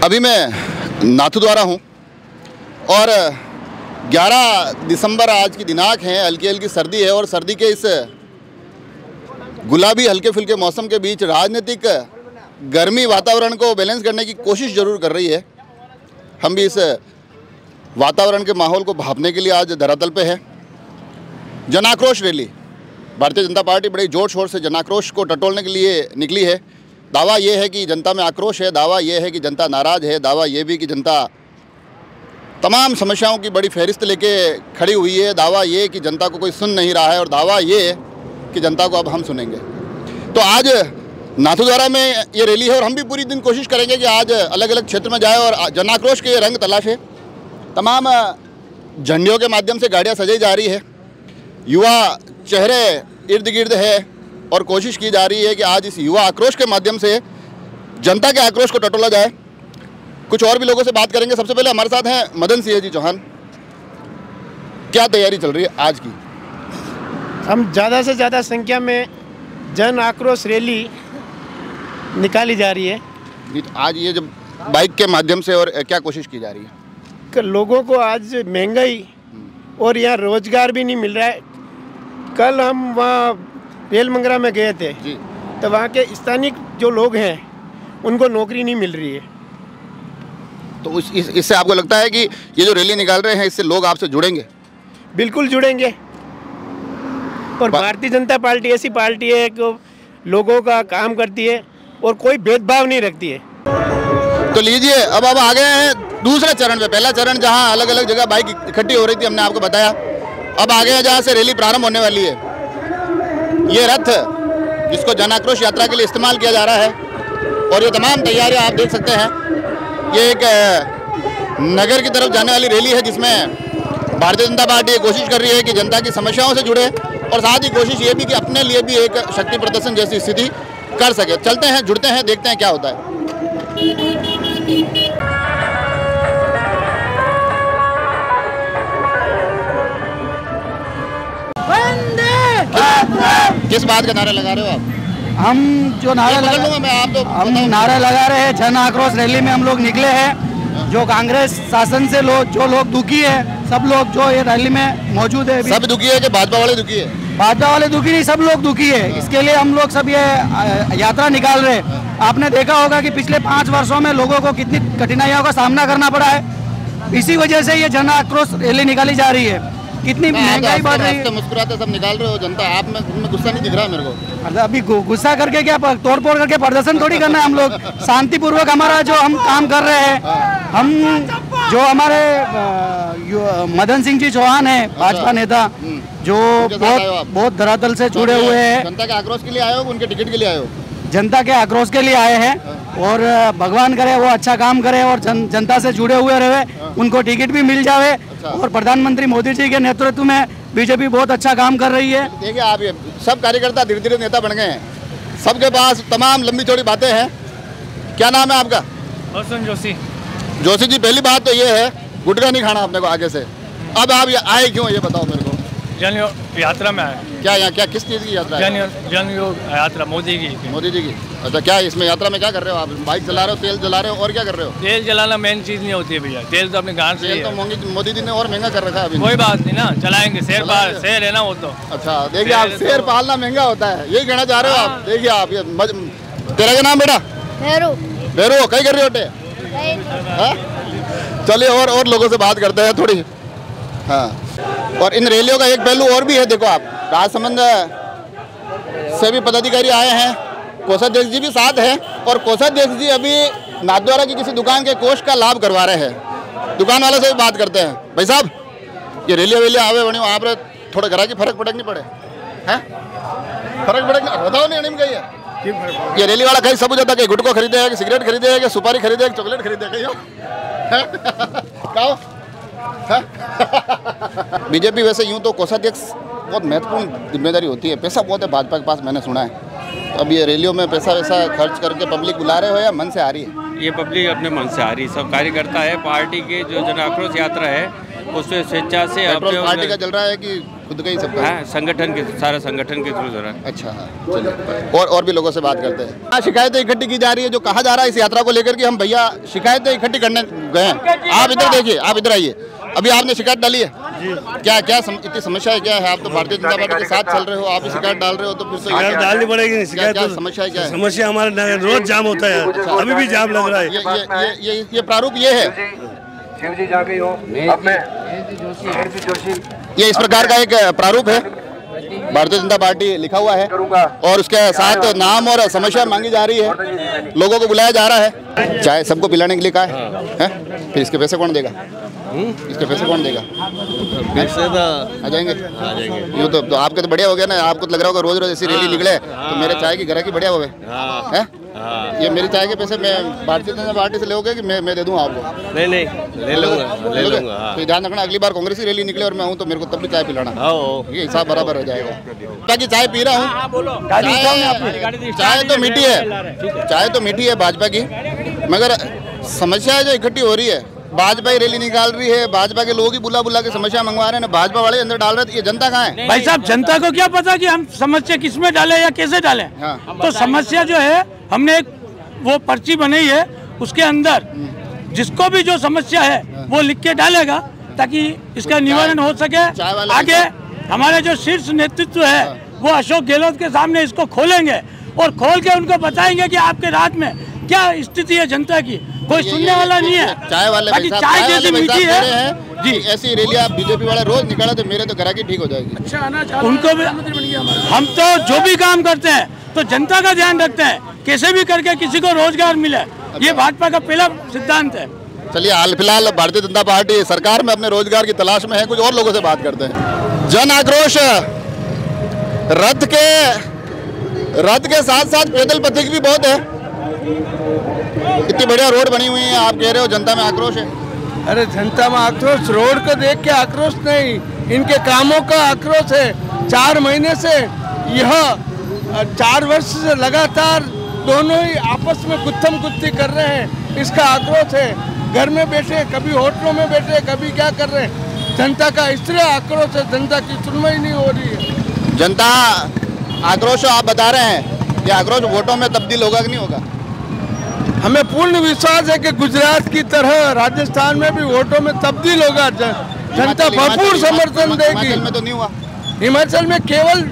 अभी मैं नाथद्वारा हूँ और 11 दिसंबर आज की दिनांक है। हल्की हल्की सर्दी है और सर्दी के इस गुलाबी हल्के फुल्के मौसम के बीच राजनीतिक गर्मी वातावरण को बैलेंस करने की कोशिश ज़रूर कर रही है। हम भी इस वातावरण के माहौल को भांपने के लिए आज धरातल पे है। जन आक्रोश रैली, भारतीय जनता पार्टी बड़े जोर शोर से जन आक्रोश को टटोलने के लिए निकली है। दावा ये है कि जनता में आक्रोश है, दावा ये है कि जनता नाराज़ है, दावा ये भी कि जनता तमाम समस्याओं की बड़ी फहरिस्त लेके खड़ी हुई है, दावा ये कि जनता को कोई सुन नहीं रहा है और दावा ये कि जनता को अब हम सुनेंगे। तो आज नाथद्वारा में ये रैली है और हम भी पूरी दिन कोशिश करेंगे कि आज अलग अलग क्षेत्र में जाए और जन आक्रोश के रंग तलाशे। तमाम झंडियों के माध्यम से गाड़ियाँ सजाई जा रही है, युवा चेहरे इर्द गिर्द है और कोशिश की जा रही है कि आज इस युवा आक्रोश के माध्यम से जनता के आक्रोश को टटोला जाए। कुछ और भी लोगों से बात करेंगे। सबसे पहले हमारे साथ हैं मदन सिंह जी चौहान। क्या तैयारी चल रही है आज की? हम ज़्यादा से ज़्यादा संख्या में जन आक्रोश रैली निकाली जा रही है। आज ये जब बाइक के माध्यम से और क्या कोशिश की जा रही है? लोगों को आज महंगाई और यहाँ रोजगार भी नहीं मिल रहा है। कल हम वहाँ रेलमंगरा में गए थे जी। तो वहाँ के स्थानीय जो लोग हैं उनको नौकरी नहीं मिल रही है। तो इससे आपको लगता है कि ये जो रैली निकाल रहे हैं इससे लोग आपसे जुड़ेंगे? बिल्कुल जुड़ेंगे। और भारतीय जनता पार्टी ऐसी पार्टी है कि लोगों का काम करती है और कोई भेदभाव नहीं रखती है। तो लीजिए, अब आ गए हैं दूसरे चरण पे। पहला चरण जहां अलग अलग जगह बाइक इकट्ठी हो रही थी, हमने आपको बताया। अब आ गए हैं जहां से रैली प्रारंभ होने वाली है। ये रथ जिसको जन आक्रोश यात्रा के लिए इस्तेमाल किया जा रहा है और ये तमाम तैयारियां आप देख सकते हैं। ये एक नगर की तरफ जाने वाली रैली है जिसमें भारतीय जनता पार्टी कोशिश कर रही है कि जनता की समस्याओं से जुड़े और साथ ही कोशिश ये भी कि अपने लिए भी एक शक्ति प्रदर्शन जैसी स्थिति कर सके। चलते हैं, जुड़ते हैं, देखते हैं क्या होता है। किस बात का नारा लगा रहे हो आप? हम जो नारा लगा रहे हैं, जन आक्रोश रैली में हम लोग निकले हैं। जो कांग्रेस शासन से जो लोग दुखी है, सब लोग जो ये रैली में मौजूद है। सब दुखी है कि भाजपा वाले दुखी है? भाजपा वाले दुखी नहीं, सब लोग दुखी है। इसके लिए हम लोग सब ये यात्रा निकाल रहे हैं। आपने देखा होगा कि पिछले 5 वर्षों में लोगों को कितनी कठिनाइयों का सामना करना पड़ा है। इसी वजह से ये जन आक्रोश रैली निकाली जा रही है। कितनी महंगाई बढ़ रही है। मुस्कुराते सब निकाल रहे हो जनता, आप में गुस्सा नहीं दिख रहा मेरे को? अभी गुस्सा करके क्या तोड़ फोड़ करके प्रदर्शन थोड़ी करना है। हम लोग शांतिपूर्वक हमारा जो हम काम कर रहे हैं। हम जो हमारे मदन सिंह जी चौहान है, भाजपा नेता, जो बहुत धरातल से जुड़े हुए हैं। जनता के आक्रोश के लिए आए हो, उनके टिकट के लिए आए हो? जनता के आक्रोश के लिए आए हैं और भगवान करे वो अच्छा काम करे और जनता से जुड़े हुए रहे, उनको टिकट भी मिल जावे। और प्रधानमंत्री मोदी जी के नेतृत्व में बीजेपी बहुत अच्छा काम कर रही है। देखिए, आप ये सब कार्यकर्ता धीरे धीरे नेता बन गए हैं। सबके पास तमाम लंबी चौड़ी बातें हैं। क्या नाम है आपका? हसन जोशी। जोशी जी, पहली बात तो ये है गुटखा नहीं खाना अपने को आगे से। अब आप आए क्यों, ये बताओ मेरे को। जन यात्रा में आए। क्या यहाँ क्या किस चीज़ की यात्रा है? जन यात्रा मोदी की। मोदी जी की? अच्छा, क्या इसमें यात्रा में क्या कर रहे हो आप? बाइक चला रहे हो, तेल जला रहे हो और क्या कर रहे हो? तेल जलाना मेन चीज़ नहीं होती है भैया। तेल तो अपने गाँव से। तेल तो मोदी जी ने और महंगा कर रखा है अभी। कोई बात नहीं ना, चलाएंगे। शेर है ना वो तो। अच्छा, देखिए आप, शेर पालना महंगा होता है, यही कहना चाह रहे हो आप? देखिए आप, ये तेरा क्या नाम बेटा? बेरू। कहीं कर रहे हो? चलिए और लोगों से बात करते हैं थोड़ी। हाँ, और इन रैलियों का एक पहलू और भी है। देखो आप, राजसमंद से भी पदाधिकारी आए हैं, कोषाध्यक्ष जी भी साथ हैं और कोषाध्यक्ष जी अभी नाथद्वारा की किसी दुकान के कोष का लाभ करवा रहे हैं। दुकान वाले से भी बात करते हैं। भाई साहब, ये रैलियाँ वेलियाँ आवे बनी आप थोड़ा घरा की फर्क पड़क नहीं पड़े हैं? फर्क पड़क बताओ नहीं कही है? ये रैली वाला कहीं सब जाता है, गुटको खरीदे है कि सिगरेट खरीदे है कि सुपारी खरीदे है कि चॉकलेट खरीदे कहीं बीजेपी वैसे यूं तो कोषाध्यक्ष बहुत महत्वपूर्ण जिम्मेदारी होती है, पैसा बहुत है भाजपा के पास, मैंने सुना है। तो अब ये रैलियों में पैसा वैसा खर्च करके पब्लिक बुला रहे हो या मन से आ रही है? ये पब्लिक अपने मन से आ रही है। सब कार्यकर्ता है पार्टी के, जो जन आक्रोश यात्रा है उससे स्वेच्छा से पेट्रोल पार्टी का चल रहा है कि खुद का ही सबका? हाँ, संगठन के, सारा संगठन के थ्रू हो रहा है। अच्छा, हाँ, चलिए और भी लोगों से बात करते हैं। शिकायतें इकट्ठी की जा रही है, जो कहा जा रहा है इस यात्रा को लेकर कि हम भैया शिकायतें इकट्ठी करने गए हैं। आप इधर देखिए, आप इधर आइए। अभी आपने शिकायत डाली है, क्या इतनी समस्या है, क्या है? आप तो भारतीय जनता पार्टी के साथ चल रहे हो, आप ही शिकायत डाल रहे हो, तो फिर तो डालनी पड़ेगी नहीं शिकायत। क्या समस्या है, क्या है? समस्या हमारे रोज जाम होता है, अभी भी जाम लग रहा है। ये प्रारूप ये है, ये इस प्रकार का एक प्रारूप है, भारतीय जनता पार्टी लिखा हुआ है और उसके साथ नाम और समस्या मांगी जा रही है, लोगों को बुलाया जा रहा है। चाय सबको पिलाने के लिए कहा है? फिर इसके पैसे कौन देगा? इसके पैसे कौन देगा? पैसे तो आ जाएंगे, यूँ तो आपके तो बढ़िया हो गया ना। आपको तो लग रहा होगा रोज रोज ऐसी रैली निकले तो मेरे चाय की घर की बढ़िया हो गए। ये मेरी चाय के पैसे मैं भारतीय जनता पार्टी से लोगे कि मैं दे दूँ आपको? नहीं ले लूँगा। तो ध्यान रखना, अगली बार कांग्रेस की रैली निकले और मैं हूँ तो मेरे को तब भी चाय पिलाना, ये हिसाब बराबर हो जाएगा। ताकि चाय पी रहा हूँ, चाय तो मीठी है, चाय तो मीठी है भाजपा की, मगर समस्या जो इकट्ठी हो रही है, भाजपा ही रैली निकाल रही है, भाजपा के लोग ही बुला बुला के समस्या मंगवा रहे हैं ना, भाजपा वाले अंदर डाल रहे हैं। ये जनता कहाँ है भाई साहब? जनता को क्या पता कि हम समस्या किस में डालें या कैसे डालें? तो समस्या जो है, हमने एक वो पर्ची बनाई है, उसके अंदर जिसको भी जो समस्या है वो लिख के डालेगा ताकि इसका निवारण हो सके। आगे हमारे जो शीर्ष नेतृत्व है वो अशोक गहलोत के सामने इसको खोलेंगे और खोल के उनको बताएंगे कि आपके राज्य में क्या स्थिति है जनता की। कोई सुनने वाला नहीं है। चाय वाले चाय जैसी मीठी है जी। ऐसी रैली आप बीजेपी वाले रोज निकाले तो मेरे तो ग्राहकी ठीक हो जाएगी। अच्छा, उनको भी हम तो जो भी काम करते हैं तो जनता का ध्यान रखते हैं, कैसे भी करके किसी को रोजगार मिले, ये भाजपा का पहला सिद्धांत है। चलिए, हाल फिलहाल भारतीय जनता पार्टी सरकार में अपने रोजगार की तलाश में है। कुछ और लोगों से बात करते हैं। जन आक्रोश रथ के साथ साथ पैदल पथिक भी बहुत है। इतनी बढ़िया रोड बनी हुई है, आप कह रहे हो जनता में आक्रोश है। अरे जनता में आक्रोश रोड को देख के आक्रोश नहीं, इनके कामों का आक्रोश है। 4 महीने से यह 4 वर्ष से लगातार दोनों ही आपस में गुत्थम गुत्ती कर रहे हैं, इसका आक्रोश है। घर में बैठे, कभी होटलों में बैठे, कभी क्या कर रहे हैं। जनता का इस तरह आक्रोश है, जनता की सुनवाई नहीं हो रही है। जनता आक्रोश आप बता रहे हैं, ये आक्रोश वोटों में तब्दील होगा कि नहीं होगा? हमें पूर्ण विश्वास है कि गुजरात की तरह राजस्थान में भी वोटों में तब्दील होगा। जनता भरपूर समर्थन देगी। हिमाचल में तो नहीं हुआ। हिमाचल में केवल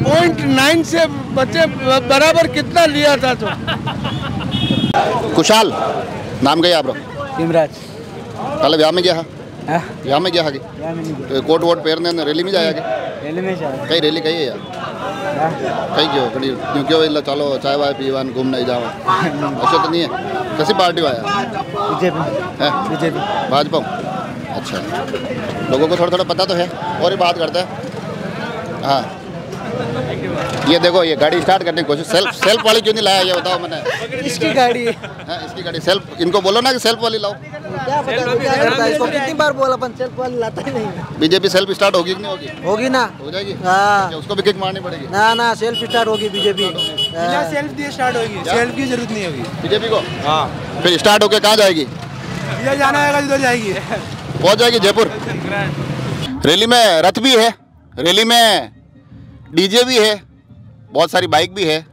0.9 से बच्चे बराबर कितना लिया था। तो खुशहाल नाम गया आप हिमराज कल ब्याह में गया यहाँ में गया तो कोट वोट पेरने रैली में जाएगा। रैली में जाए कई रैली कही है यार, कहीं क्यों क्यों चलो चाय वाय पीवान घूम नहीं जाओ, ऐसा तो नहीं है। कैसी पार्टी आया? बीजेपी भाजपा। अच्छा, लोगों को थोड़ा थोड़ा पता तो है। और ही बात करते हैं। हाँ, ये देखो, ये गाड़ी स्टार्ट करने की कोशिश, सेल्फ वाली क्यों नहीं लाया ये बताओ। मैंने इसकी गाड़ी है, इसकी गाड़ी सेल्फ, इनको बोलो ना कि सेल्फ वाली लाओ। क्या पता क्या करता है, इसको कितनी बार बोला अपन सेल्फ वाली लाता ही नहीं। बीजेपी सेल्फ स्टार्ट होगी कि नहीं होगी? होगी ना, हो जाएगी। हाँ, उसको भी किक मारनी पड़ेगी ना सेल्फ स्टार्ट होगी बीजेपी। सेल्फ दिए स्टार्ट होगी, सेल्फ की जरूरत नहीं होगी बीजेपी को। हाँ, फिर स्टार्ट होके कहाँ जाएगी? ये जाना आएगा जिधर जाएगी, पहुँच जाएगी जयपुर। रैली में रथ भी है, रैली में डीजे भी है, बहुत सारी बाइक भी है,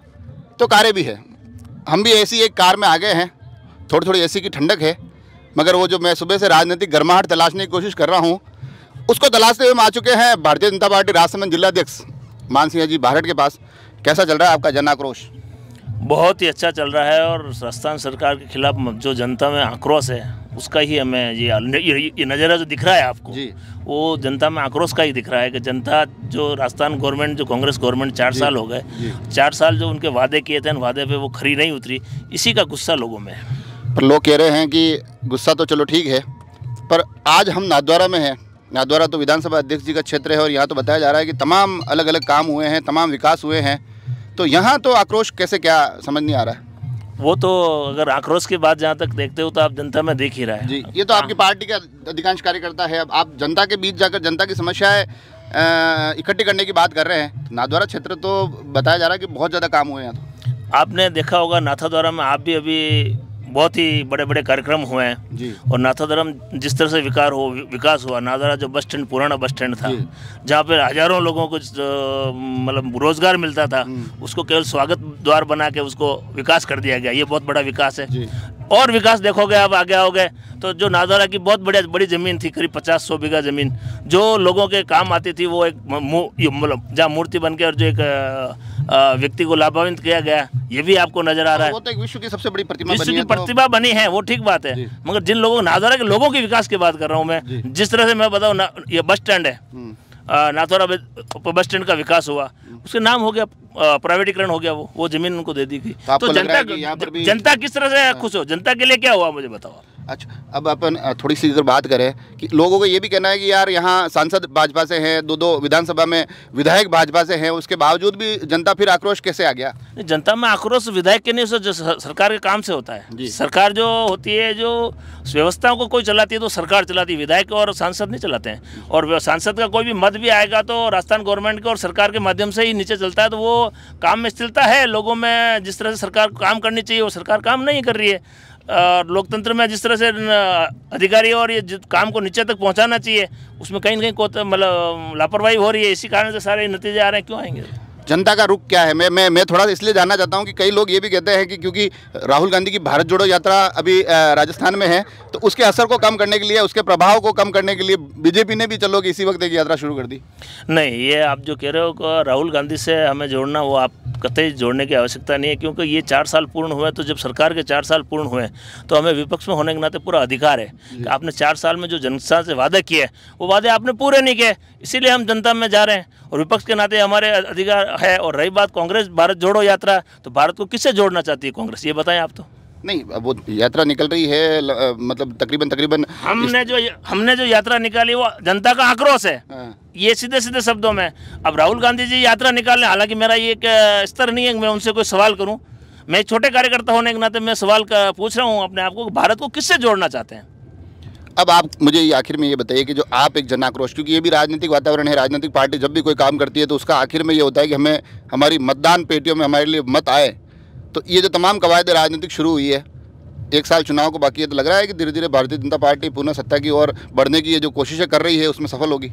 तो कारें भी है। हम भी ऐसी एक कार में आ गए हैं। थोड़ी थोड़ी एसी की ठंडक है, मगर वो जो मैं सुबह से राजनीतिक गर्माहट तलाशने की कोशिश कर रहा हूँ, उसको तलाशते हुए हम आ चुके हैं भारतीय जनता पार्टी राजसमंद जिलाध्यक्ष मान सिंह जी बाहर के पास। कैसा चल रहा है आपका जन आक्रोश? बहुत ही अच्छा चल रहा है और राजस्थान सरकार के खिलाफ जो जनता में आक्रोश है उसका ही हमें ये नज़ारा जो दिख रहा है आपको जी, वो जनता में आक्रोश का ही दिख रहा है कि जनता जो राजस्थान गवर्नमेंट, जो कांग्रेस गवर्नमेंट 4 साल हो गए, 4 साल जो उनके वादे किए थे, उन वादे पे वो खरी नहीं उतरी, इसी का गुस्सा लोगों में है। पर लोग कह रहे हैं कि गुस्सा तो चलो ठीक है, पर आज हम नाथद्वारा में हैं। नाथद्वारा तो विधानसभा अध्यक्ष जी का क्षेत्र है और यहाँ तो बताया जा रहा है कि तमाम अलग अलग काम हुए हैं, तमाम विकास हुए हैं, तो यहाँ तो आक्रोश कैसे, क्या समझ नहीं आ रहा है। वो तो अगर आक्रोश की बात जहाँ तक देखते हो तो आप जनता में देख ही रहा है जी। ये तो आपकी पार्टी का अधिकांश कार्यकर्ता है, अब आप जनता के बीच जाकर जनता की समस्याएं इकट्ठी करने की बात कर रहे हैं। नाथद्वारा क्षेत्र तो बताया जा रहा है कि बहुत ज़्यादा काम हुए हैं। तो आपने देखा होगा नाथद्वारा में, आप भी अभी बहुत ही बड़े बड़े कार्यक्रम हुए हैं जी। और नाथाधरम जिस तरह से विकास हुआ, नाथद्वारा जो बस स्टैंड पुराना बस स्टैंड था जहाँ पे हजारों लोगों को मतलब रोजगार मिलता था, उसको केवल स्वागत द्वार बना के उसको विकास कर दिया गया। ये बहुत बड़ा विकास है। और विकास देखोगे आप आगे आओगे तो जो नाथद्वारा की बहुत बड़ी ज़मीन थी, करीब 50-100 बीघा ज़मीन जो लोगों के काम आती थी, वो एक मतलब जहाँ मूर्ति बन के और जो एक व्यक्ति को लाभान्वित किया गया, ये भी आपको नजर आ रहा है। वो तो एक विश्व की सबसे बड़ी प्रतिमा विश्व बनी की है, प्रतिभा बनी है, वो ठीक बात है, मगर जिन लोगों नाथद्वारा के लोगों के विकास की बात कर रहा हूँ मैं। जिस तरह से मैं बताऊँ, ये बस स्टैंड है, नाथद्वारा बस स्टैंड का विकास हुआ, उसके नाम हो गया, प्राइवेटीकरण हो गया, वो जमीन उनको दे दी गई। तो जनता किस तरह से खुश हो? जनता के लिए क्या हुआ मुझे बताओ। अच्छा, अब अपन थोड़ी सी अगर बात करें कि लोगों को ये भी कहना है कि यार यहाँ सांसद भाजपा से हैं, दो विधानसभा में विधायक भाजपा से हैं, उसके बावजूद भी जनता फिर आक्रोश कैसे आ गया? जनता में आक्रोश विधायक के नहीं, जो सरकार के काम से होता है। सरकार जो होती है, जो व्यवस्थाओं को कोई चलाती है तो सरकार चलाती है, विधायक और सांसद नहीं चलाते हैं। और सांसद का कोई भी मत भी आएगा तो राजस्थान गवर्नमेंट के और सरकार के माध्यम से ही नीचे चलता है। तो वो काम में स्थिरता है, लोगों में जिस तरह से सरकार काम करनी चाहिए वो सरकार काम नहीं कर रही है। लोकतंत्र में जिस तरह से अधिकारी और ये काम को नीचे तक पहुंचाना चाहिए, उसमें कहीं ना कहीं मतलब लापरवाही हो रही है। इसी कारण से सारे नतीजे आ रहे हैं। क्यों आएंगे? जनता का रुख क्या है? मैं थोड़ा सा इसलिए जानना चाहता हूं कि कई लोग ये भी कहते हैं कि क्योंकि राहुल गांधी की भारत जोड़ो यात्रा अभी राजस्थान में है, तो उसके असर को कम करने के लिए, उसके प्रभाव को कम करने के लिए बीजेपी ने भी चलो कि इसी वक्त एक यात्रा शुरू कर दी। नहीं, ये आप जो कह रहे हो राहुल गांधी से हमें जोड़ना, वो आप कतई जोड़ने की आवश्यकता नहीं है, क्योंकि ये 4 साल पूर्ण हुए। तो जब सरकार के 4 साल पूर्ण हुए तो हमें विपक्ष में होने के नाते पूरा अधिकार है कि आपने 4 साल में जो जनता से वादे किए वो वादे आपने पूरे नहीं किए, इसीलिए हम जनता में जा रहे हैं और विपक्ष के नाते हमारे अधिकार है। और रही बात कांग्रेस भारत जोड़ो यात्रा, तो भारत को किससे जोड़ना चाहती है कांग्रेस, ये बताएं आप। तो नहीं, वो यात्रा निकल रही है, मतलब तकरीबन हमने जो यात्रा निकाली वो जनता का आक्रोश है। ये सीधे सीधे शब्दों में। अब राहुल गांधी जी यात्रा निकालने, हालांकि मेरा ये एक स्तर नहीं है कि मैं उनसे कोई सवाल करूं, मैं एक छोटे कार्यकर्ता होने के नाते मैं सवाल पूछ रहा हूं अपने आप को, भारत को किससे जोड़ना चाहते हैं। अब आप मुझे आखिर में ये बताइए कि जो आप एक जन आक्रोश, क्योंकि ये भी राजनीतिक वातावरण है, राजनीतिक पार्टी जब भी कोई काम करती है तो उसका आखिर में ये होता है कि हमें हमारी मतदान पेटियों में हमारे लिए मत आए। तो ये जो तमाम कवायद राजनीतिक शुरू हुई है, 1 साल चुनाव को बाकी है, तो लग रहा है कि धीरे धीरे भारतीय जनता पार्टी पुनः सत्ता की ओर बढ़ने की ये जो कोशिशें कर रही है उसमें सफल होगी।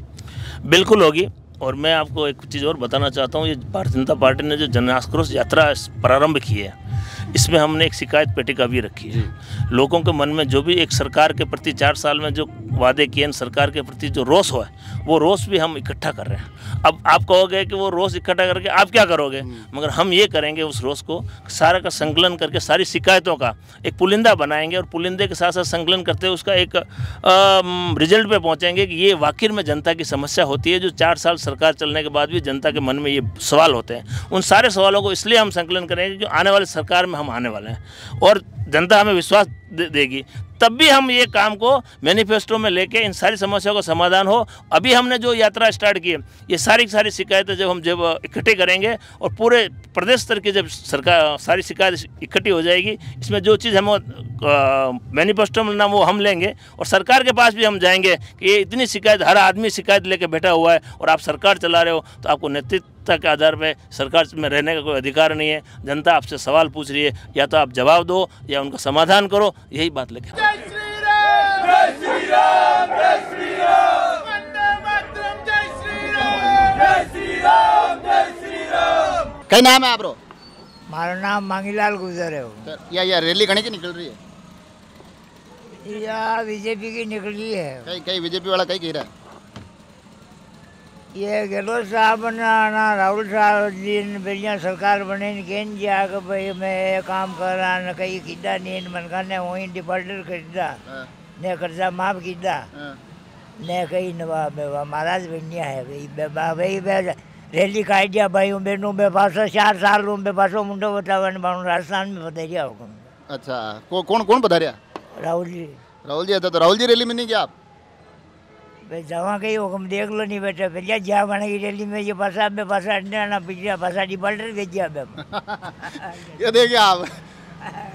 बिल्कुल होगी। और मैं आपको एक चीज़ और बताना चाहता हूँ, ये भारतीय जनता पार्टी ने जो जन आक्रोश यात्रा प्रारंभ की है, इसमें हमने एक शिकायत पेटिका भी रखी है। लोगों के मन में जो भी एक सरकार के प्रति 4 साल में जो वादे किए, सरकार के प्रति जो रोष हो, वो रोष भी हम इकट्ठा कर रहे हैं। अब आप कहोगे कि वो रोष इकट्ठा करके आप क्या करोगे, मगर हम ये करेंगे, उस रोष को सारा का संकलन करके सारी शिकायतों का एक पुलिंदा बनाएंगे और पुलिंदे के साथ साथ संकलन करते हुए उसका एक रिजल्ट पे पहुंचेंगे कि ये वाकई में जनता की समस्या होती है, जो 4 साल सरकार चलने के बाद भी जनता के मन में ये सवाल होते हैं। उन सारे सवालों को इसलिए हम संकलन करेंगे कि आने वाली सरकार में हम आने वाले हैं और जनता हमें विश्वास देगी, तब भी हम ये काम को मैनिफेस्टो में लेके इन सारी समस्याओं का समाधान हो। अभी हमने जो यात्रा स्टार्ट की है, ये सारी शिकायतें जब इकट्ठी करेंगे और पूरे प्रदेश स्तर की जब सरकार सारी शिकायत इकट्ठी हो जाएगी, इसमें जो चीज़ हम मैनिफेस्टो में ना वो हम लेंगे और सरकार के पास भी हम जाएंगे कि ये इतनी शिकायत, हर आदमी शिकायत लेके बैठा हुआ है और आप सरकार चला रहे हो, तो आपको नेतृत्व के आधार पे सरकार में रहने का कोई अधिकार नहीं है। जनता आपसे सवाल पूछ रही है, या तो आप जवाब दो या उनका समाधान करो, यही बात लेके। कई नाम है आपरो? मारो नाम मांगीलाल गुजर है। या रैली घणी की निकल रही है? या बीजेपी की निकली है। कई बीजेपी वाला कई कह रहा है? ये गहलोत साहब ना राहुल साहब जी ने बढ़िया सरकार बने कहें जा कि भाई मैं ये काम कर रहा न कहीं कीदा नहीं मनका ने वहीं डिफॉल्टर खरीदा ने कर्जा माफ कीदा ने कहीं नवा बेवा महाराज बनिया है भाई रैली काट दिया भाई बेनू बे पासो 4 साल बे पासो मुंडो बतावन बाणु राजस्थान में पधारिया हुकम। अच्छा, कौन पधारिया? राहुल जी आता तो राहुल जी रैली में नहीं गया आप? भाई जवा कहीं हुक्म देख लो नहीं बेटा, भैया जा बने की रैली में ये पासा बे पासा अंडा ना पिछला पासा डिफॉल्टर भेज दिया बे। ये देखिए आप,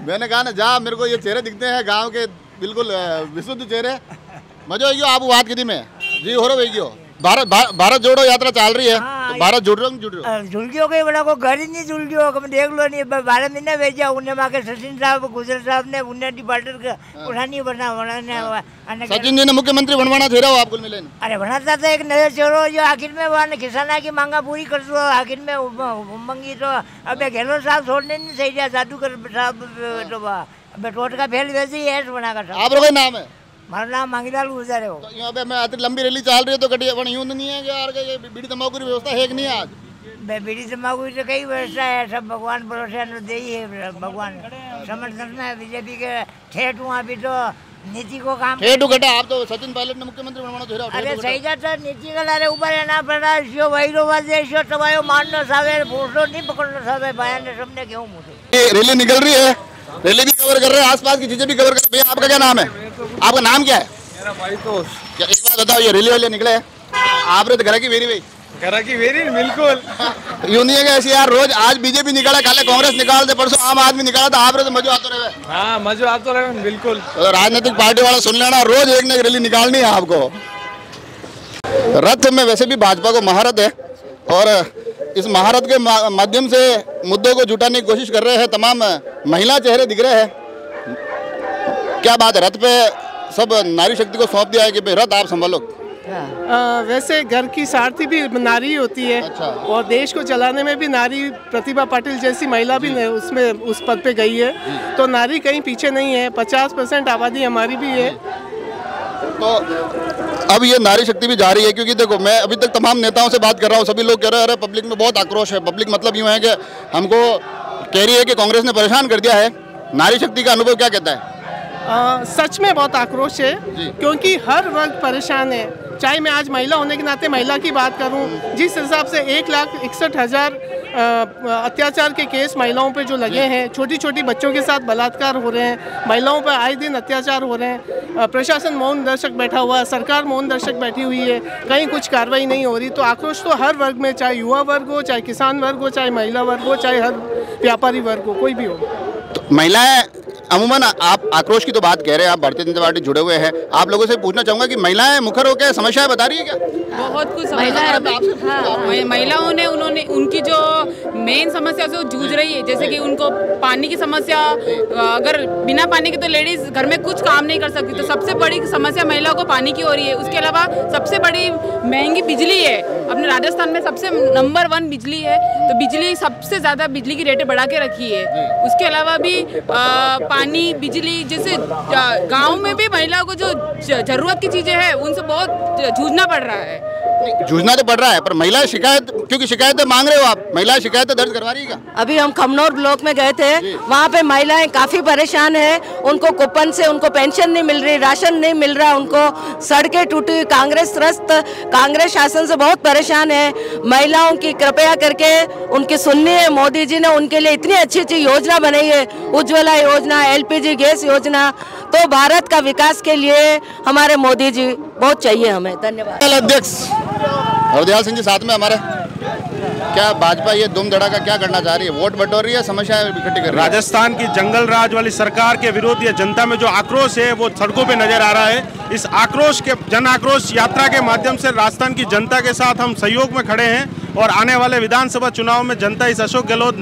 मैंने कहा ना जा, मेरे को ये चेहरे दिखते हैं गांव के बिल्कुल विशुद्ध चेहरे, मजा आई आप बात की में जी हो रहा है भारत जोड़ो यात्रा चल रही है। तो भारत जुड़ रहे हो जुड़ गयो कई बड़ा को घर ही नहीं जुड़ गयो। कम देख लो नहीं 12 महीने भेजा उन्हें माँ के सचिन साहब गुजर साहब ने उन्हें डिपार्टर का उठानी बना सचिन जी ने मुख्यमंत्री बनवाना थे रहा आप मिले अरे बनाता था एक नजर चोरो जो आखिर में वहाँ किसाना की मांगा पूरी कर दो आखिर में मंगी तो अब गहलोत साहब छोड़ने नहीं सही जा जादूगर साहब तो अब टोट का फेल वैसे ही है बना कर आप लोग नाम है मारा नाम मांगीलाल गुजर है वो। तो यहाँ पे मैं लंबी रैली चल रही है तो कटी यूं नहीं है कि यार ये बीड़ी तंबाकू की व्यवस्था है कि नहीं आज बीड़ी तंबाकू तो कई व्यवस्था है सब भगवान भरोसे दे ही है भगवान समर्थन में बीजेपी के ठेठ वहाँ भी तो नीति को काम ठेठ घटा आप तो सचिन पायलट ने मुख्यमंत्री बनवाना चाह रहा अरे सही जाता नीति का लारे ऊपर है ना पड़ा शो वहीरो वाजे शो तवायो मारना सावे फोटो नहीं पकड़ना सावे बयान ने सबने क्यों मुझे रैली निकल रही है रैली भी कवर कर रहे हैं आसपास की चीजें भी कवर कर रहे हैं। आपका क्या नाम है आपका नाम क्या है मेरा भाई तो क्या एक बात बताओ ये रैली वाले निकले आपने तो घर की वेरी भाई बिल्कुल यूं नहीं है कि ऐसे यार रोज आज बीजेपी निकाला काले कांग्रेस निकाल दे परसों आम आदमी निकाला था आप तो मजा आते रहे। हाँ मजा आता रहे बिल्कुल। तो राजनीतिक पार्टी वाला सुन लेना रोज एक न एक रैली निकालनी है आपको। रथ में वैसे भी भाजपा को महारत है और इस महारत के माध्यम से मुद्दों को जुटाने की कोशिश कर रहे हैं। तमाम महिला चेहरे दिख रहे हैं। क्या बात है रथ पे सब नारी शक्ति को सौंप दिया है कि भाई रथ आप संभालो। वैसे घर की सारथी भी नारी होती है। अच्छा। और देश को चलाने में भी नारी प्रतिभा पाटिल जैसी महिला भी उसमें उस पद पे गई है तो नारी कहीं पीछे नहीं है। 50% आबादी हमारी भी है। तो अब ये नारी शक्ति भी जा रही है क्योंकि देखो मैं अभी तक तमाम नेताओं से बात कर रहा हूँ सभी लोग कह रहे हैं अरे पब्लिक में बहुत आक्रोश है। पब्लिक मतलब यूँ है कि हमको कह रही है कि कांग्रेस ने परेशान कर दिया है। नारी शक्ति का अनुभव क्या कहता है? सच में बहुत आक्रोश है क्योंकि हर वर्ग परेशान है। चाहे मैं आज महिला होने के नाते महिला की बात करूं जिस हिसाब से 1,61,000 अत्याचार के केस महिलाओं पे जो लगे हैं छोटी छोटी बच्चों के साथ बलात्कार हो रहे हैं महिलाओं पर आए दिन अत्याचार हो रहे हैं प्रशासन मौन दर्शक बैठा हुआ है सरकार मौन दर्शक बैठी हुई है कहीं कुछ कार्रवाई नहीं हो रही। तो आक्रोश तो हर वर्ग में चाहे युवा वर्ग हो चाहे किसान वर्ग हो चाहे महिला वर्ग हो चाहे हर व्यापारी वर्ग हो कोई भी हो। तो महिलाएं अमूमन आप आक्रोश की तो बात कह रहे हैं आप भारतीय जनता पार्टी जुड़े हुए हैं आप लोगों से पूछना चाहूंगा कि महिलाएं मुखर होकर समस्याएं बता रही है क्या? बहुत कुछ महिलाओं ने उन्होंने उनकी जो मेन समस्या से जूझ रही है जैसे कि उनको पानी की समस्या अगर बिना पानी के तो लेडीज घर में कुछ काम नहीं कर सकती तो सबसे बड़ी समस्या महिलाओं को पानी की हो रही है। उसके अलावा सबसे बड़ी महंगी बिजली है। अपने राजस्थान में सबसे नंबर 1 बिजली है तो बिजली सबसे ज़्यादा बिजली की रेटें बढ़ा के रखी है। उसके अलावा भी पानी बिजली जैसे गाँव में भी महिलाओं को जो ज़रूरत की चीज़ें हैं उनसे बहुत जूझना पड़ रहा है। जूझना तो पड़ रहा है पर महिला शिकायत क्योंकि शिकायतें मांग रहे हो आप महिला शिकायतें दर्ज करवा रही है क्या? अभी हम खमनौर ब्लॉक में गए थे वहाँ पे महिलाएं काफ़ी परेशान है। उनको कूपन से उनको पेंशन नहीं मिल रही राशन नहीं मिल रहा उनको सड़कें टूटी कांग्रेस कांग्रेस शासन से बहुत परेशान है। महिलाओं की कृपया करके उनकी सुननी है। मोदी जी ने उनके लिए इतनी अच्छी अच्छी योजना बनाई है उज्ज्वला योजना LPG गैस योजना तो भारत का विकास के लिए हमारे मोदी जी बहुत चाहिए हमें। धन्यवाद। अध्यक्ष हरदयाल सिंह जी साथ में हमारे क्या भाजपा ये दुम धड़ाका क्या करना चाह रही है? वोट बटोर रही है समस्याएं इकट्ठी कर रही है। राजस्थान की जंगल राज वाली सरकार के विरोध या जनता में जो आक्रोश है वो सड़कों पे नजर आ रहा है। इस आक्रोश के जन आक्रोश यात्रा के माध्यम से राजस्थान की जनता के साथ हम सहयोग में खड़े हैं और आने वाले विधानसभा चुनाव में जनता इस अशोक गहलोत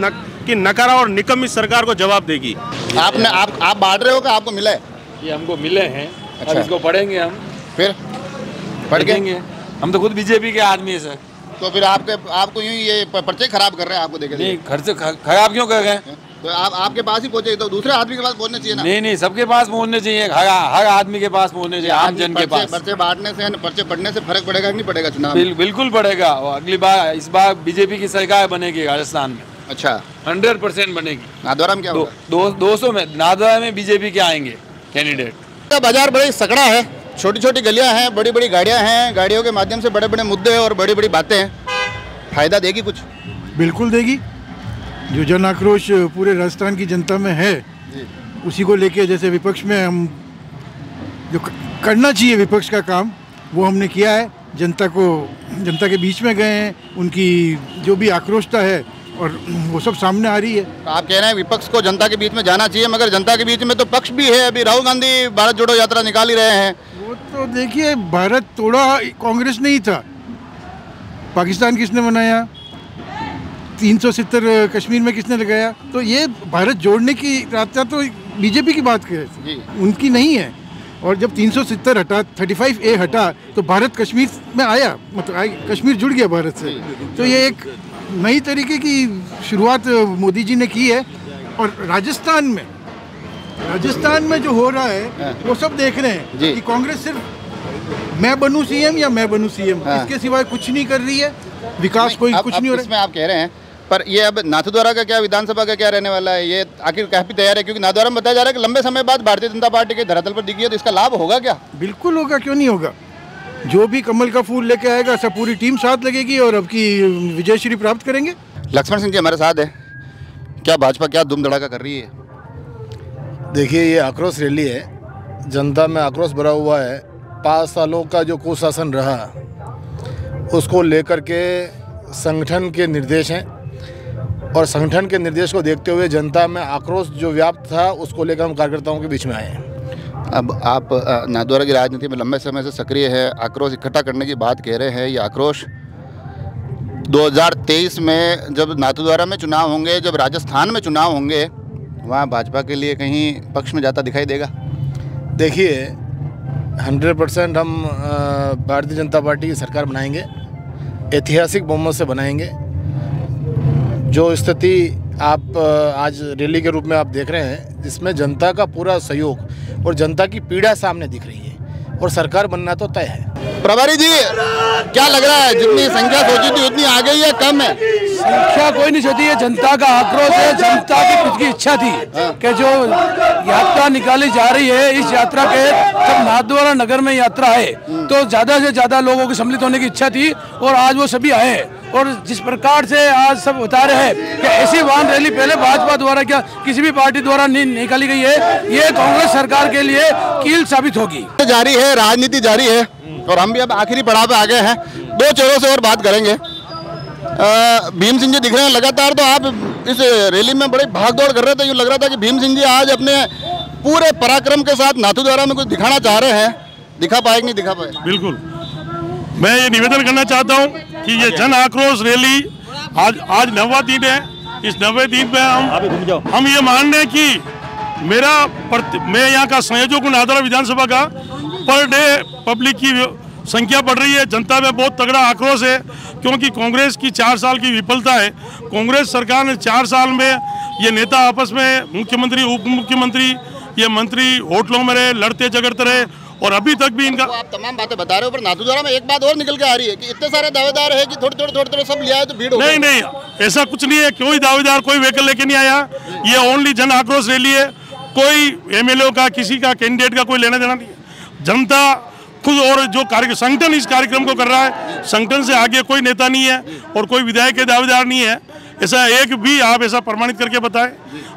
की नकारा और निकम्मी सरकार को जवाब देगी। आप बांट रहे हो कि आपको मिला है? ये हमको मिले हैं। अच्छा। अब इसको पढ़ेंगे हम फिर पढ़ेंगे हम तो खुद बीजेपी के आदमी है सर। तो फिर आपको यूं ये पर्चे खराब कर रहे हैं आपको देखे नहीं खर्च खराब क्यों कर गए? तो आपके पास ही पहुंचे तो दूसरे आदमी के पास पहुंचना चाहिए ना? नहीं सबके पास पहुंचने चाहिए हर आदमी के पास पहुंचने चाहिए आम जन के पास। पर्चे बांटने से पर्चे पढ़ने से फर्क पड़ेगा कि नहीं पड़ेगा चुनाव? बिल्कुल पड़ेगा। अगली बार इस बार बीजेपी की सरकार बनेगी राजस्थान में। अच्छा 100% बनेगी। नादौरा में क्या होगा? 200 में नादौरा में बीजेपी के आएंगे कैंडिडेट। बाजार बड़ी सकड़ा है छोटी छोटी गलियां हैं बड़ी बड़ी गाड़ियां हैं गाड़ियों के माध्यम से बड़े बड़े मुद्दे और बड़ी बड़ी बातें हैं। फायदा देगी कुछ? बिल्कुल देगी। जो जन आक्रोश पूरे राजस्थान की जनता में है उसी को लेके जैसे विपक्ष में हम जो करना चाहिए विपक्ष का काम वो हमने किया है। जनता के बीच में गए हैं उनकी जो भी आक्रोशता है और वो सब सामने आ रही है। तो आप कह रहे हैं विपक्ष को जनता के बीच में जाना चाहिए मगर जनता के बीच में तो पक्ष भी है। अभी राहुल गांधी भारत जोड़ो यात्रा निकाल ही रहे हैं। वो तो देखिए भारत तोड़ा कांग्रेस नहीं था पाकिस्तान किसने बनाया, 370 कश्मीर में किसने लगाया। तो ये भारत जोड़ने की रास्ता तो बीजेपी की बात करे, उनकी नहीं है। और जब 370 हटा, 35A हटा, तो भारत कश्मीर में आया, मतलब कश्मीर जुड़ गया भारत से। तो ये एक नई तरीके की शुरुआत मोदी जी ने की है। और राजस्थान में जो हो रहा है वो सब देख रहे हैं कि कांग्रेस सिर्फ मैं बनूं सीएम या मैं बनूं सीएम, इसके सिवाय कुछ नहीं कर रही है, विकास कोई कुछ नहीं हो रहा है। इसमें आप कह रहे हैं, पर ये अब नाथद्वारा का क्या, विधानसभा का क्या रहने वाला है, ये आखिर काफी तैयार है? क्योंकि नाथद्वारा में बताया जा रहा है कि लंबे समय बाद भारतीय जनता पार्टी के धरातल पर दिखी है, तो इसका लाभ होगा क्या? बिल्कुल होगा, क्यों नहीं होगा। जो भी कमल का फूल लेके आएगा सब पूरी टीम साथ लगेगी और अब की विजयश्री प्राप्त करेंगे। लक्ष्मण सिंह जी हमारे साथ है। क्या भाजपा क्या धूम धड़ाका कर रही है? देखिए, ये आक्रोश रैली है, जनता में आक्रोश भरा हुआ है। 5 सालों का जो कुशासन रहा उसको लेकर के संगठन के निर्देश हैं और संगठन के निर्देश को देखते हुए जनता में आक्रोश जो व्याप्त था उसको लेकर हम कार्यकर्ताओं के बीच में आए हैं। अब आप नाथद्वारा की राजनीति में लंबे समय से सक्रिय है, आक्रोश इकट्ठा करने की बात कह रहे हैं। ये आक्रोश 2023 में जब नाथद्वारा में चुनाव होंगे, जब राजस्थान में चुनाव होंगे, वहाँ भाजपा के लिए कहीं पक्ष में जाता दिखाई देगा? देखिए, 100% हम भारतीय जनता पार्टी की सरकार बनाएंगे, ऐतिहासिक बहुमत से बनाएंगे। जो स्थिति आप आज रैली के रूप में आप देख रहे हैं, जिसमें जनता का पूरा सहयोग और जनता की पीड़ा सामने दिख रही है, और सरकार बनना तो तय है। प्रभारी जी, क्या लग रहा है, जितनी संख्या सोची थी उतनी आ गई है, कम है? संख्या कोई नहीं सोची है, जनता का आक्रोश है। जनता की खुद की इच्छा थी कि जो यात्रा निकाली जा रही है, इस यात्रा के जब नाथद्वारा नगर में यात्रा है तो ज्यादा से ज्यादा लोगों को सम्मिलित होने की इच्छा थी, और आज वो सभी आए। और जिस प्रकार से आज सब बता रहे हैं कि ऐसी वाहन रैली पहले भाजपा द्वारा क्या किसी भी पार्टी द्वारा नहीं निकाली गई है, ये कांग्रेस सरकार के लिए कील साबित होगी। जारी है, राजनीति जारी है, और हम भी अब आखिरी पड़ाव पे आ गए हैं। 2 चेहरों से और बात करेंगे। भीम सिंह जी दिख रहे हैं लगातार, तो आप इस रैली में बड़ी भागदौड़ कर रहे थे, यूँ लग रहा था कि भीम सिंह जी आज अपने पूरे पराक्रम के साथ नाथद्वारा में कुछ दिखाना चाह रहे हैं। दिखा पाए कि नहीं दिखा पाए? बिल्कुल, मैं ये निवेदन करना चाहता हूँ कि ये जन आक्रोश रैली आज 9वां दिन है। इस 9वें दिन पे हम ये मान रहे हैं कि मैं यहाँ का संयोजक हूँ नाथद्वारा विधानसभा का। पर डे पब्लिक की संख्या बढ़ रही है, जनता में बहुत तगड़ा आक्रोश है, क्योंकि कांग्रेस की 4 साल की विफलता है। कांग्रेस सरकार ने 4 साल में ये नेता आपस में, मुख्यमंत्री उप मुख्यमंत्री, ये मंत्री होटलों में रहे, लड़ते झगड़ते रहे, और अभी तक भी इनका आप तमाम बातें बता रहे हो, पर नाथद्वारा में एक बात और निकल के आ रही है कि इतने सारे दावेदार है कि थोड़े सब लिया है तो भीड़ हो गई। नहीं, ऐसा कुछ नहीं है। कोई दावेदार कोई व्हीकल लेके नहीं आया। ये ओनली जन आक्रोश रैली है। कोई एमएलए का, किसी का, कैंडिडेट का कोई लेना देना नहीं है। जनता खुद, और जो संगठन इस कार्यक्रम को कर रहा है, संगठन से आगे कोई नेता नहीं है और कोई विधायक के दावेदार नहीं है। ऐसा एक भी आप ऐसा प्रमाणित करके बताएं।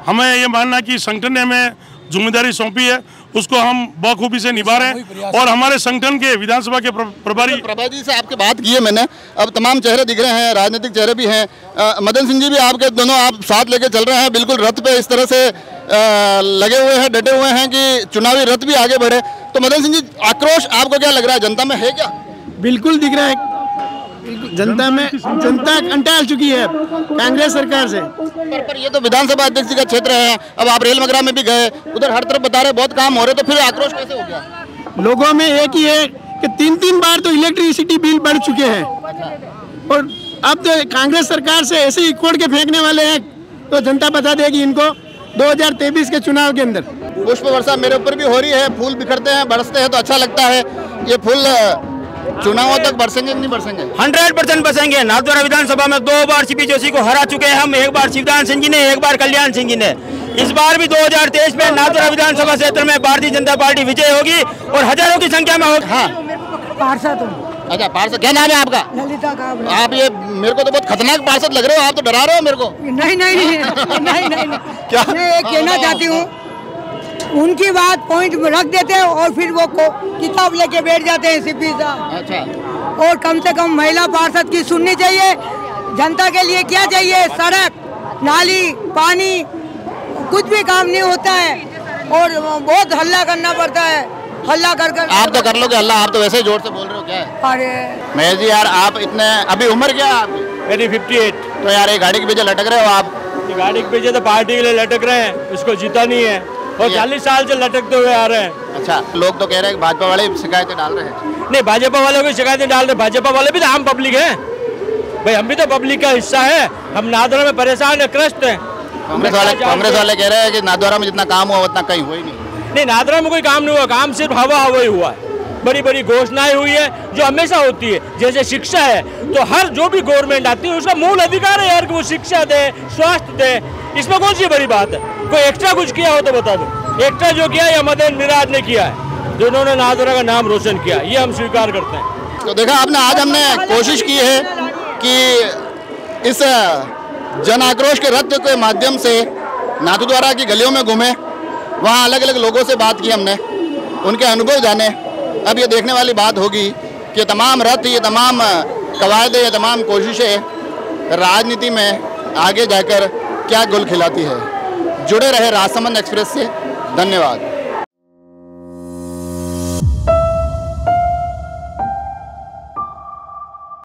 हमें ये मानना कि संगठन ने हमें जिम्मेदारी सौंपी है, उसको हम बखूबी से निभा रहे हैं। और हमारे संगठन के विधानसभा के प्रभारी जी से आपकी बात की है मैंने, अब तमाम चेहरे दिख रहे हैं, राजनीतिक चेहरे भी हैं। मदन सिंह जी भी आपके दोनों आप साथ लेके चल रहे हैं, बिल्कुल रथ पे इस तरह से लगे हुए हैं, डटे हुए हैं कि चुनावी रथ भी आगे बढ़े। तो मदन सिंह जी, आक्रोश आपको क्या लग रहा है, जनता में है क्या? बिल्कुल दिख रहा है, जनता में, जनता कंटाल चुकी है कांग्रेस सरकार से। पर ये तो विधानसभा अध्यक्ष का क्षेत्र है, अब आप रेल मगरा में भी गए, उधर हर तरफ बता रहे बहुत काम हो रहे, तो फिर आक्रोश कैसे हो गया? लोगों में एक ही है कि 3 बार तो इलेक्ट्रिसिटी बिल बढ़ चुके हैं, और अब तो कांग्रेस सरकार से ऐसे ही कोड़ के फेंकने वाले हैं, तो जनता बता देगी इनको 2023 के चुनाव के अंदर। पुष्प वर्षा मेरे ऊपर भी हो रही है, फूल बिखरते हैं, बरसते हैं तो अच्छा लगता है। ये फूल चुनावों तक बरसेंगे नहीं बरसेंगे? 100% बरसेंगे। नाथद्वारा विधानसभा में 2 बार सीपी जोशी को हरा चुके हैं हम, 1 बार शिवदान सिंह जी ने, 1 बार कल्याण सिंह जी ने। इस बार भी 2023 में नाथद्वारा विधानसभा क्षेत्र में भारतीय जनता पार्टी विजय होगी और हजारों की संख्या में होगी। हाँ, अच्छा, पार्षद क्या नाम है आपका? ललिता काबरे। आप ये मेरे को तो बहुत खतरनाक पार्षद लग रहे हो, आप तो डरा रहे हो मेरे को। नहीं। क्या? मैं एक कहना चाहती हूँ, उनकी बात पॉइंट में रख देते हैं और फिर वो किताब लेके बैठ जाते हैं सीपी साहब। अच्छा। और कम से कम महिला पार्षद की सुननी चाहिए। जनता के लिए क्या चाहिए? सड़क, नाली, पानी, कुछ भी काम नहीं होता है और बहुत हल्ला करना पड़ता है। हल्ला कर कर। आप तो कर लोगे हल्ला, आप तो वैसे ही जोर से बोल रहे हो, क्या है? अरे महेश जी यार, आप इतने, अभी उम्र क्या है आपकी? मेरी 58। तो यार ये गाड़ी के पीछे लटक रहे हो आप। ये गाड़ी के पीछे तो पार्टी के लिए लटक रहे हैं, उसको जीता नहीं है और 40 साल से लटकते हुए आ रहे हैं। अच्छा, लोग तो कह रहे हैं कि भाजपा वाले शिकायतें डाल रहे हैं। नहीं, भाजपा वालों की शिकायतें डाल रहे, भाजपा वाले भी तो आम पब्लिक है भाई, हम भी तो पब्लिक का हिस्सा है। हम नादरा में परेशान है, क्रस्त है। कांग्रेस वाले कह रहे हैं कि नादौरा में जितना काम हुआ उतना कहीं हुआ ही नहीं। नादरा में कोई काम नहीं हुआ, काम सिर्फ हवा ही हुआ है। बड़ी बड़ी घोषणाएं हुई है जो हमेशा होती है, जैसे शिक्षा है तो हर जो भी गवर्नमेंट आती है उसका मूल अधिकार है यार कि वो शिक्षा दे, स्वास्थ्य दे, इसमें कौन सी बड़ी बात है? कोई एक्स्ट्रा कुछ किया हो तो बता दो। एक्स्ट्रा जो किया है मदन मिराज ने किया है, जिन्होंने नादरा का नाम रोशन किया, ये हम स्वीकार करते हैं। तो देखा आपने, आज हमने कोशिश की है कि इस जन आक्रोश के रथ के माध्यम से नाथद्वारा की गलियों में घूमे, वहाँ अलग अलग लोगों से बात की हमने, उनके अनुभव जाने। अब ये देखने वाली बात होगी कि तमाम रथ, ये तमाम कवायदे, ये तमाम कोशिशें राजनीति में आगे जाकर क्या गुल खिलाती है। जुड़े रहे राजसमंद एक्सप्रेस से, धन्यवाद।